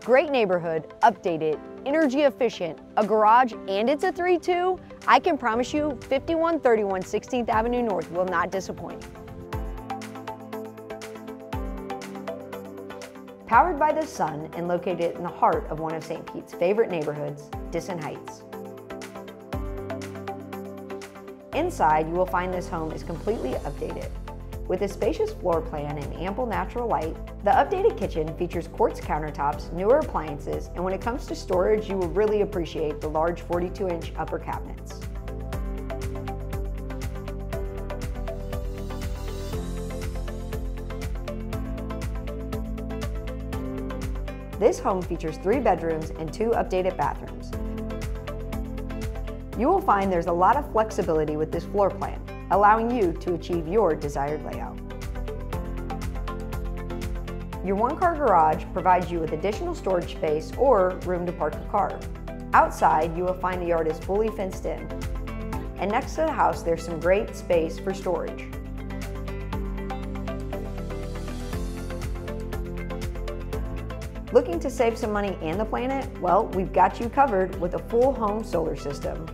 Great neighborhood, updated, energy efficient, a garage, and it's a 3-2, I can promise you 5131 16th Avenue North will not disappoint. Powered by the sun and located in the heart of one of St. Pete's favorite neighborhoods, Disston Heights. Inside, you will find this home is completely updated. With a spacious floor plan and ample natural light, the updated kitchen features quartz countertops, newer appliances, and when it comes to storage, you will really appreciate the large 42-inch upper cabinets. This home features 3 bedrooms and 2 updated bathrooms. You will find there's a lot of flexibility with this floor plan, allowing you to achieve your desired layout. Your 1-car garage provides you with additional storage space or room to park a car. Outside, you will find the yard is fully fenced in. And next to the house, there's some great space for storage. Looking to save some money and the planet? Well, we've got you covered with a full home solar system.